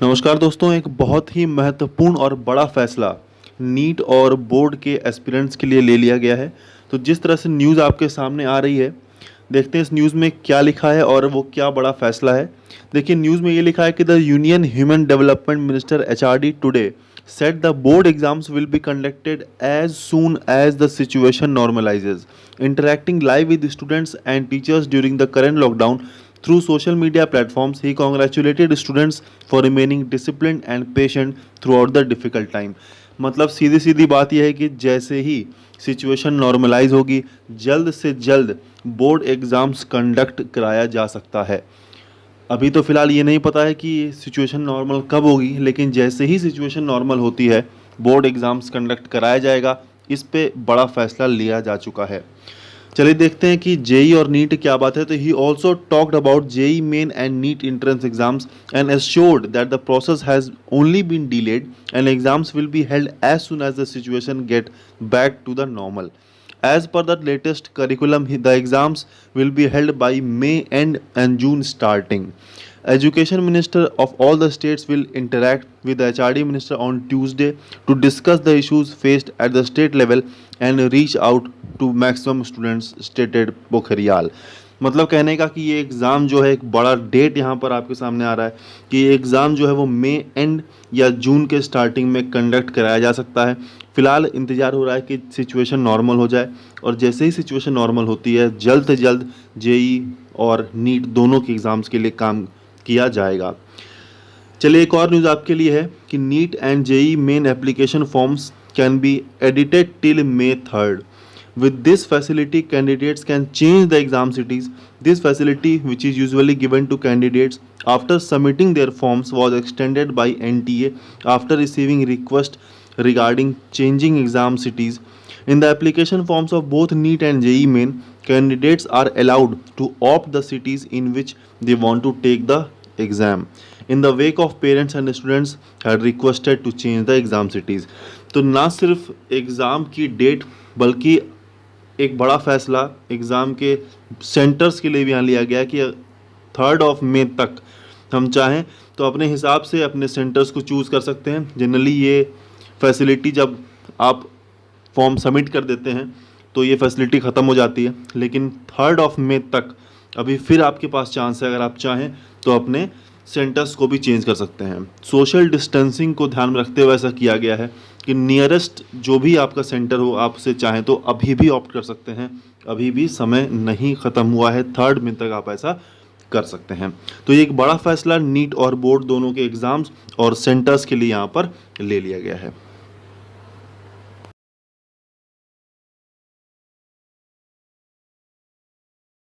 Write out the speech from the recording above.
नमस्कार दोस्तों, एक बहुत ही महत्वपूर्ण और बड़ा फैसला नीट और बोर्ड के एस्पिरेंट्स के लिए ले लिया गया है। तो जिस तरह से न्यूज़ आपके सामने आ रही है, देखते हैं इस न्यूज़ में क्या लिखा है और वो क्या बड़ा फैसला है। देखिए, न्यूज़ में ये लिखा है कि the union human development minister HRD today said the board exams will be conducted as soon as the situation normalizes. Interacting live with students and teachers during the current lockdown through social media platforms, he congratulated students for remaining disciplined and patient throughout the difficult time. मतलब सीधी सीधी बात यह है कि जैसे ही situation normalise होगी, जल्द से जल्द बोर्ड एग्ज़ाम्स कंडक्ट कराया जा सकता है। अभी तो फ़िलहाल ये नहीं पता है कि सिचुएशन नॉर्मल कब होगी, लेकिन जैसे ही सिचुएशन नॉर्मल होती है बोर्ड एग्ज़ाम्स कंडक्ट कराया जाएगा। इस पे बड़ा फैसला लिया जा चुका है। चलिए देखते हैं कि जेई और नीट क्या बात है। तो he also talked about JEE Main and NEET entrance exams and assured that the process has only been delayed and exams will be held as soon as the situation get back to the normal. As per the latest curriculum, the exams will be held by May end and June starting. Education Minister of all the states will interact with the HRD Minister on Tuesday to discuss the issues faced at the state level and reach out to maximum students, stated Pokhriyal. मतलब कहने का कि ये exam जो है, एक बड़ा date यहाँ पर आपके सामने आ रहा है कि ये एग्ज़ाम जो है वो मई एंड या जून के स्टार्टिंग में कंडक्ट कराया जा सकता है। फ़िलहाल इंतज़ार हो रहा है कि सिचुएशन नॉर्मल हो जाए, और जैसे ही सिचुएशन नॉर्मल होती है जल्द से जल्द जेई और नीट दोनों के एग्ज़ाम्स के लिए काम किया जाएगा। चलिए, एक और न्यूज़ आपके लिए है कि NEET and JEE Main application forms can be edited till May 3rd. With this facility, candidates can change the exam cities. This facility, which is usually given to candidates after submitting their forms, was extended by NTA after receiving requests regarding changing exam cities. In the application forms of both NEET and JEE Main, candidates are allowed to opt the cities in which they want to take the exam. In the wake of parents and students had requested to change the exam cities. तो ना सिर्फ exam की date बल्कि एक बड़ा फैसला exam के centres के लिए भी यहाँ लिया गया कि 3rd May तक हम चाहें तो अपने हिसाब से अपने सेंटर्स को चूज़ कर सकते हैं। जनरली ये फैसिलिटी जब आप फॉर्म सबमिट कर देते हैं तो ये फैसिलिटी ख़त्म हो जाती है, लेकिन 3rd May तक अभी फिर आपके पास चांस है। अगर आप चाहें तो अपने सेंटर्स को भी चेंज कर सकते हैं। सोशल डिस्टेंसिंग को ध्यान में रखते हुए ऐसा किया गया है कि नियरेस्ट जो भी आपका सेंटर हो, आपसे चाहें तो अभी भी ऑप्ट कर सकते हैं। अभी भी समय नहीं ख़त्म हुआ है, 3rd May तक आप ऐसा कर सकते हैं। तो ये एक बड़ा फैसला नीट और बोर्ड दोनों के एग्ज़ाम्स और सेंटर्स के लिए यहाँ पर ले लिया गया है।